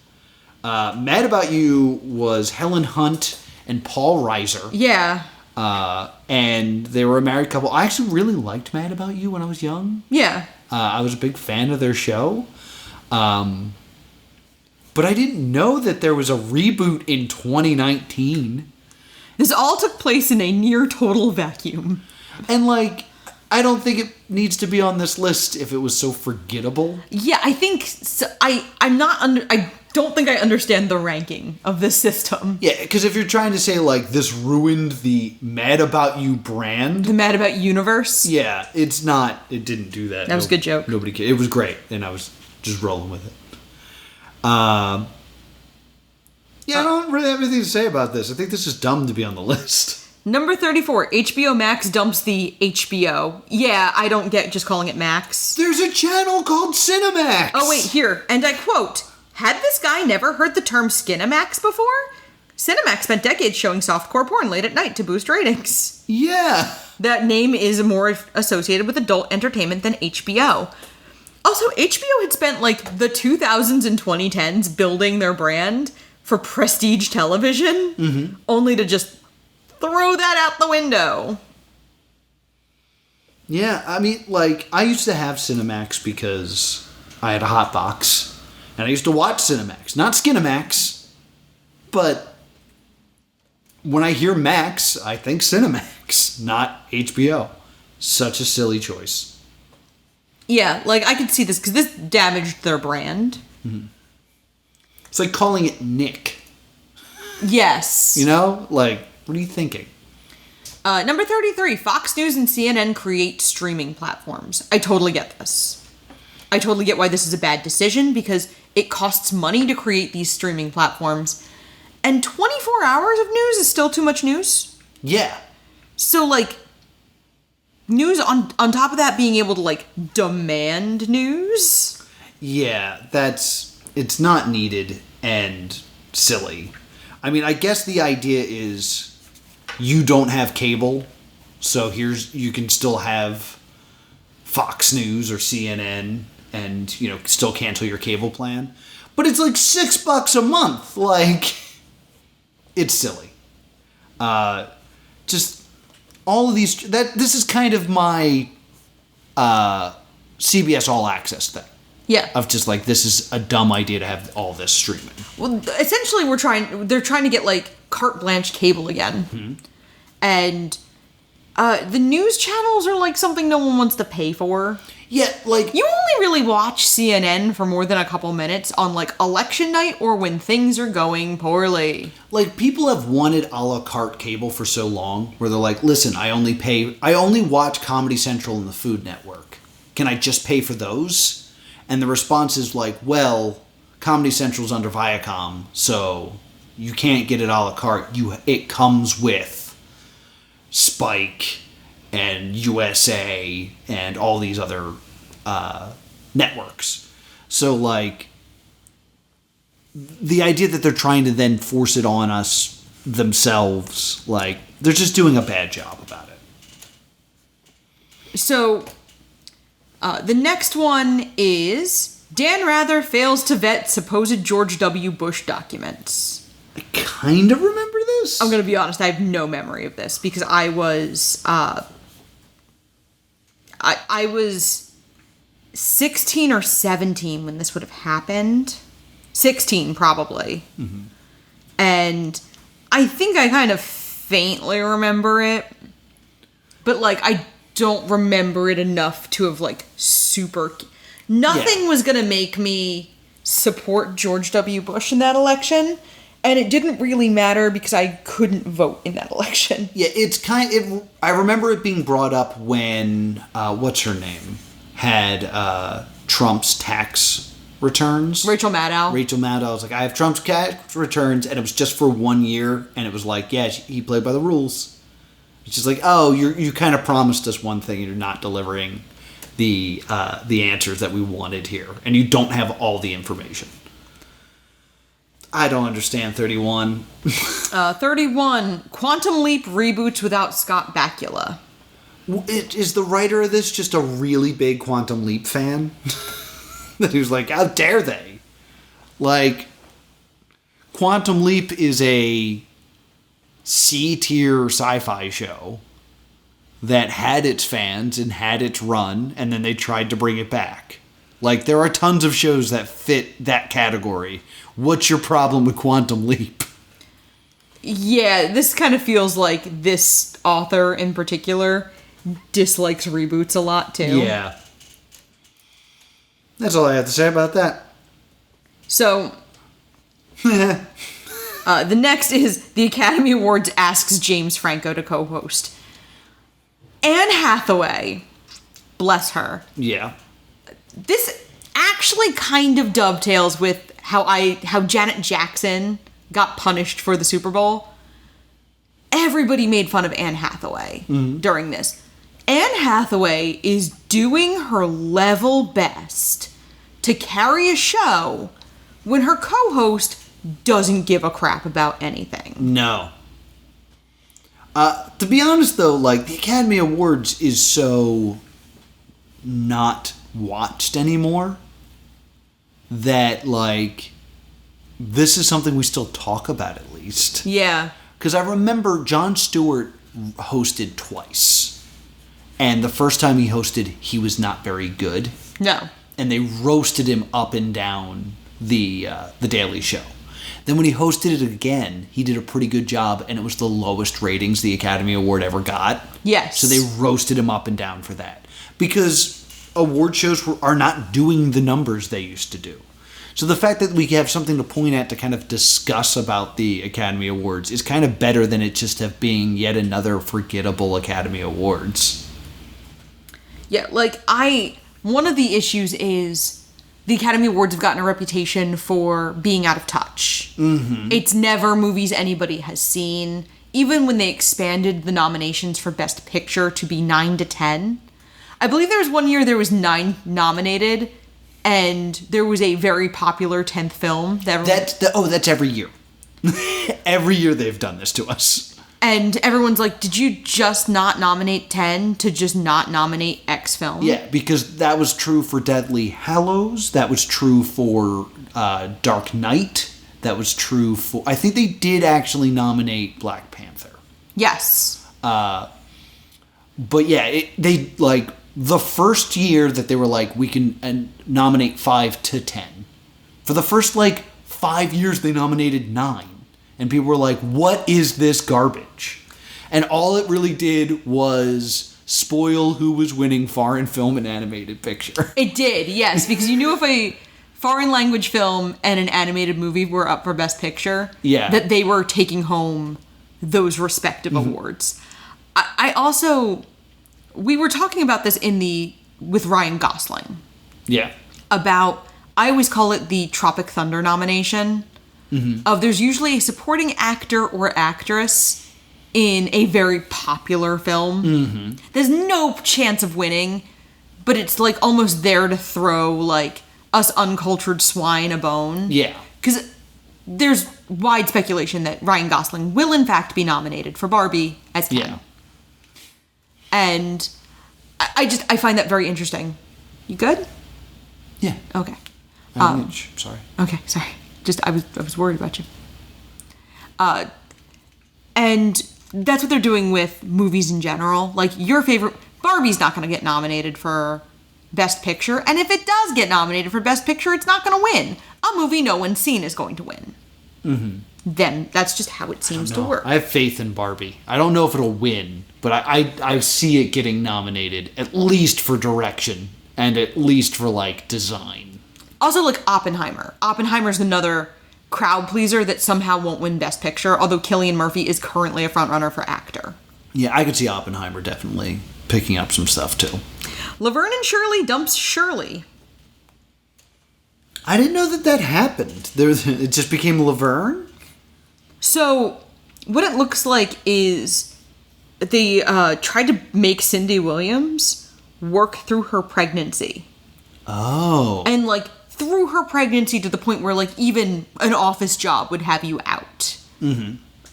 Mad About You was Helen Hunt and Paul Reiser. Yeah. And they were a married couple. I actually really liked Mad About You when I was young. Yeah. I was a big fan of their show. But I didn't know that there was a reboot in 2019. This all took place in a near total vacuum. And, like, I don't think it needs to be on this list if it was so forgettable. Yeah, I think so. I don't think I understand the ranking of this system. Yeah, because if you're trying to say, like, this ruined the Mad About You brand. The Mad About universe. Yeah, it didn't do that. That was a good joke. Nobody cared. It was great, and I was just rolling with it. Yeah, I don't really have anything to say about this. I think this is dumb to be on the list. Number 34, HBO Max dumps the HBO. Yeah, I don't get just calling it Max. There's a channel called Cinemax! Oh, wait, here. And I quote, had this guy never heard the term Skinamax before? Cinemax spent decades showing softcore porn late at night to boost ratings. Yeah. That name is more associated with adult entertainment than HBO. Also, HBO had spent, like, the 2000s and 2010s building their brand for prestige television, only to just throw that out the window. Yeah, I mean, like, I used to have Cinemax because I had a hot box, and I used to watch Cinemax. Not Skinamax, but when I hear Max, I think Cinemax, not HBO. Such a silly choice. Yeah, like, I could see this, because this damaged their brand. Mm-hmm. It's like calling it Nick. Yes. You know? Like, what are you thinking? Number 33, Fox News and CNN create streaming platforms. I totally get this. I totally get why this is a bad decision, because it costs money to create these streaming platforms. And 24 hours of news is still too much news. Yeah. So, like, news on top of that being able to, like, demand news. Yeah, it's not needed and silly. I mean, I guess the idea is you don't have cable, so you can still have Fox News or CNN and, still cancel your cable plan. But it's like $6 a month. Like, it's silly. Just all of these, this is kind of my CBS All Access thing. Yeah. Of just like, this is a dumb idea to have all this streaming. Well, essentially they're trying to get like carte blanche cable again. Mm-hmm. And the news channels are like something no one wants to pay for. Yeah, like... You only really watch CNN for more than a couple minutes on, like, election night or when things are going poorly. Like, people have wanted a la carte cable for so long, where they're like, listen, I only watch Comedy Central and the Food Network. Can I just pay for those? And the response is like, well, Comedy Central's under Viacom, so you can't get it a la carte. It comes with Spike and USA and all these other networks. So, like, the idea that they're trying to then force it on us themselves, like, they're just doing a bad job about it. So, the next one is Dan Rather fails to vet supposed George W. Bush documents. I kind of remember this. I'm going to be honest, I have no memory of this because I was... I was 16 or 17 when this would have happened. 16, probably. Mm-hmm. And I think I kind of faintly remember it. But, like, I don't remember it enough to have, like, super... Nothing was going to make me support George W. Bush in that election. And it didn't really matter because I couldn't vote in that election. Yeah, I remember it being brought up when, what's her name, had Trump's tax returns. Rachel Maddow. I was like, I have Trump's tax returns, and it was just for 1 year, and it was like, yeah, he played by the rules. It's just like, oh, you kind of promised us one thing, and you're not delivering the answers that we wanted here, and you don't have all the information. I don't understand 31. 31. Quantum Leap reboots without Scott Bakula. Is the writer of this just a really big Quantum Leap fan? That he was like, how dare they? Like, Quantum Leap is a C-tier sci-fi show that had its fans and had its run, and then they tried to bring it back. Like, there are tons of shows that fit that category. What's your problem with Quantum Leap? Yeah, this kind of feels like this author in particular dislikes reboots a lot, too. Yeah. That's all I have to say about that. So, the next is the Academy Awards asks James Franco to co-host. Anne Hathaway, bless her. Yeah. This actually kind of dovetails with how Janet Jackson got punished for the Super Bowl. Everybody made fun of Anne Hathaway during this. Anne Hathaway is doing her level best to carry a show when her co-host doesn't give a crap about anything. No. To be honest, though, like, the Academy Awards is so not watched anymore that, like, this is something we still talk about at least. Yeah. Because I remember Jon Stewart hosted twice. And the first time he hosted, he was not very good. No. And they roasted him up and down the Daily Show. Then when he hosted it again, he did a pretty good job, and it was the lowest ratings the Academy Award ever got. Yes. So they roasted him up and down for that. Because award shows are not doing the numbers they used to do. So the fact that we have something to point at to kind of discuss about the Academy Awards is kind of better than it just have being yet another forgettable Academy Awards. Yeah, like, one of the issues is the Academy Awards have gotten a reputation for being out of touch. Mm-hmm. It's never movies anybody has seen. Even when they expanded the nominations for Best Picture to be 9 to 10. I believe there was one year there was 9 nominated, and there was a very popular 10th film. That's every year. Every year they've done this to us. And everyone's like, did you just not nominate 10 to just not nominate X film? Yeah, because that was true for Deathly Hallows. That was true for Dark Knight. That was true for... I think they did actually nominate Black Panther. Yes. But yeah, they, like, the first year that they were like, we can nominate 5 to 10. For the first, like, 5 years, they nominated 9. And people were like, what is this garbage? And all it really did was spoil who was winning foreign film and animated picture. It did, yes, because you knew if a foreign language film and an animated movie were up for Best Picture, that they were taking home those respective awards. I also... We were talking about this with Ryan Gosling. Yeah. About... I always call it the Tropic Thunder nomination. Of there's usually a supporting actor or actress in a very popular film. There's no chance of winning, but it's like almost there to throw like us uncultured swine a bone. Yeah. Because there's wide speculation that Ryan Gosling will in fact be nominated for Barbie as Ken. Yeah. And I find that very interesting. You good? Yeah. Okay. Sorry. Okay, sorry. I was worried about you. And that's what they're doing with movies in general. Like, your favorite... Barbie's not going to get nominated for Best Picture, and if it does get nominated for Best Picture, it's not going to win. A movie no one's seen is going to win. Then that's just how it seems to work. I have faith in Barbie. I don't know if it'll win, but I see it getting nominated, at least for direction, and at least for, like, design. Also, like, Oppenheimer. Oppenheimer's another crowd pleaser that somehow won't win Best Picture, although Cillian Murphy is currently a frontrunner for actor. Yeah, I could see Oppenheimer definitely picking up some stuff, too. Laverne and Shirley dumps Shirley. I didn't know that happened. It just became Laverne? So, what it looks like is they tried to make Cindy Williams work through her pregnancy. Oh. And, like, through her pregnancy to the point where, like, even an office job would have you out.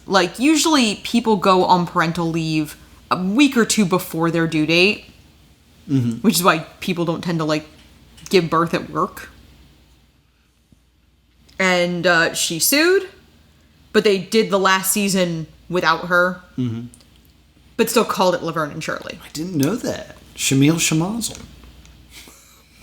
Like, usually people go on parental leave a week or two before their due date. Which is why people don't tend to, like, give birth at work. And she sued, but they did the last season without her. But still called it Laverne and Shirley. I didn't know that. Shamil Shamazel.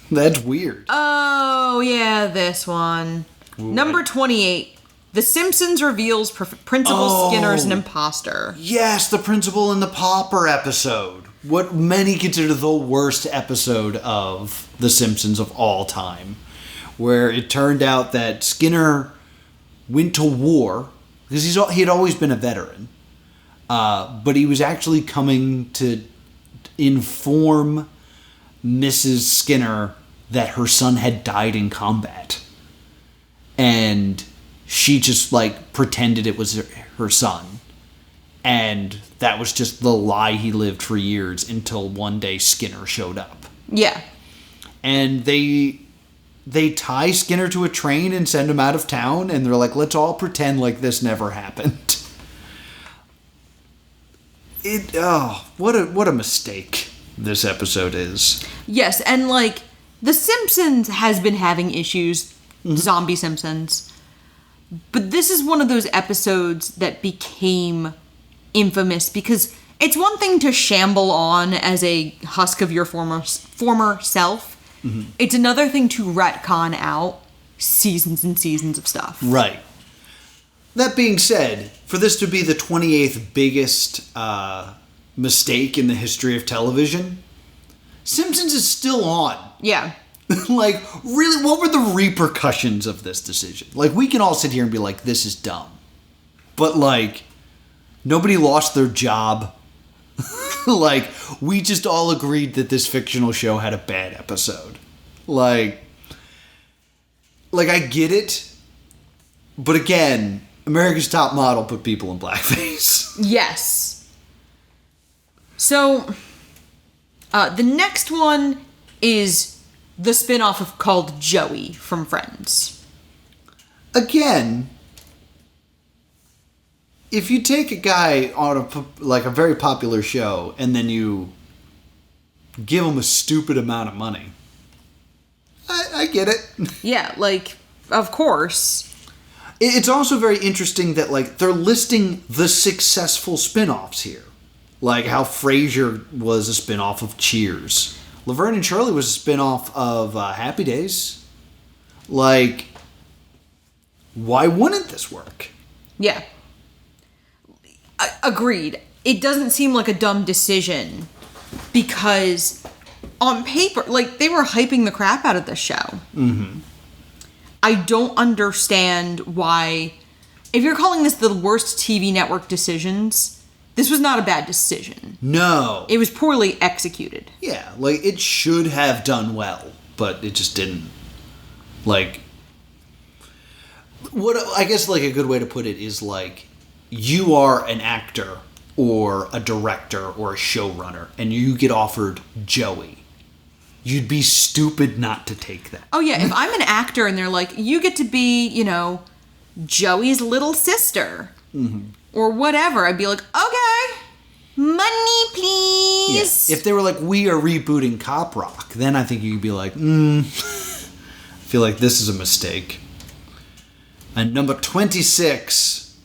That's weird. Oh, yeah, this one. Ooh, Number 28. The Simpsons reveals Principal Skinner's an imposter. Yes, the Principal and the Pauper episode. What many consider the worst episode of The Simpsons of all time. Where it turned out that Skinner went to war, because he had always been a veteran. But he was actually coming to inform Mrs. Skinner that her son had died in combat. And she just, like, pretended it was her son. And that was just the lie he lived for years until one day Skinner showed up. Yeah. And they tie Skinner to a train and send him out of town, and they're like, let's all pretend like this never happened. What a mistake this episode is. Yes, and, like, The Simpsons has been having issues, Zombie Simpsons, but this is one of those episodes that became infamous because it's one thing to shamble on as a husk of your former self. It's another thing to retcon out seasons and seasons of stuff. Right. That being said, for this to be the 28th biggest mistake in the history of television, Simpsons is still on. Yeah. Like, really, what were the repercussions of this decision? Like, we can all sit here and be like, this is dumb. But, like, nobody lost their job. Like, we just all agreed that this fictional show had a bad episode. Like, I get it. But again, America's Top Model put people in blackface. Yes. So, the next one is the spin-off called Joey from Friends. Again, if you take a guy on a very popular show and then you give him a stupid amount of money, I get it. Yeah, like, of course. It's also very interesting that, like, they're listing the successful spin-offs here. Like how Frasier was a spin-off of Cheers. Laverne and Shirley was a spin-off of Happy Days. Like, why wouldn't this work? Yeah. Agreed. It doesn't seem like a dumb decision because on paper, like, they were hyping the crap out of this show. Mm-hmm. I don't understand why, if you're calling this the worst TV network decisions, this was not a bad decision. No. It was poorly executed. Yeah, like, it should have done well, but it just didn't. Like, what I guess, like, a good way to put it is, like, you are an actor or a director or a showrunner, and you get offered Joey. You'd be stupid not to take that. Oh, yeah, if I'm an actor and they're like, you get to be, you know, Joey's little sister. Mm-hmm. Or whatever, I'd be like, okay, money, please. Yeah. If they were like, we are rebooting Cop Rock, then I think you'd be like, I feel like this is a mistake. And number 26.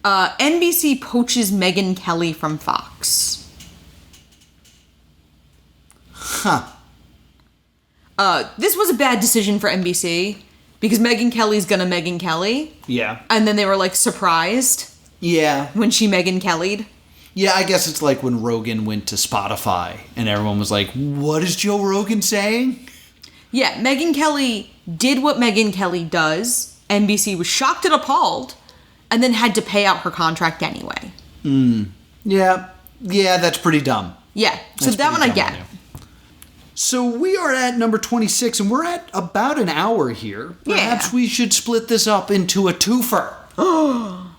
NBC poaches Megyn Kelly from Fox. Huh. This was a bad decision for NBC because Megyn Kelly's gonna Megyn Kelly. Yeah. And then they were like surprised Yeah. when she Megyn Kelly'd. Yeah, I guess it's like when Rogan went to Spotify and everyone was like, what is Joe Rogan saying? Yeah, Megyn Kelly did what Megyn Kelly does. NBC was shocked and appalled and then had to pay out her contract anyway. Yeah. Yeah, that's pretty dumb. Yeah, so That's that one pretty I dumb get. on you. So we are at number 26, and we're at about an hour here. Perhaps Yeah. we should split this up into a twofer. Twofer?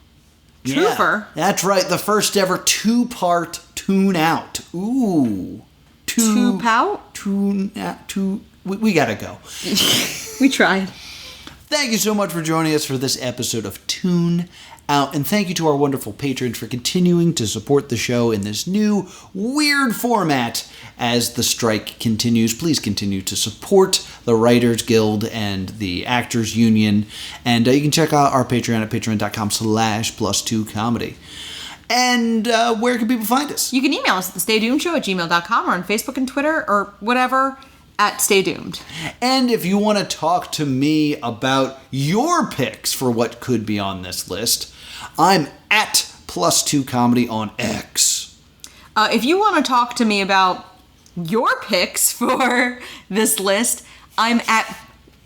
Yeah, that's right, the first ever two-part Tune Out. Ooh. Two-pout? We gotta go. We tried. Thank you so much for joining us for this episode of Tune Out, and thank you to our wonderful patrons for continuing to support the show in this new, weird format as the strike continues. Please continue to support the Writers Guild and the Actors Union, and you can check out our Patreon at patreon.com/plus2comedy. And where can people find us? You can email us at thestaydoomedshow@gmail.com or on Facebook and Twitter or whatever at Stay Doomed. And if you want to talk to me about your picks for what could be on this list, I'm at +2comedy on X. If you want to talk to me about your picks for this list, I'm at...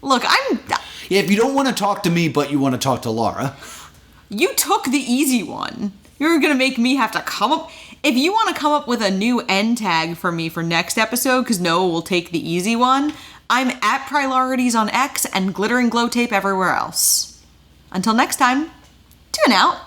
Look, Yeah, if you don't want to talk to me, but you want to talk to Laura. You took the easy one. You're going to make me have to come up... If you want to come up with a new end tag for me for next episode, because Noah will take the easy one, I'm at Priorities on X and Glitter and Glow Tape everywhere else. Until next time, tune out.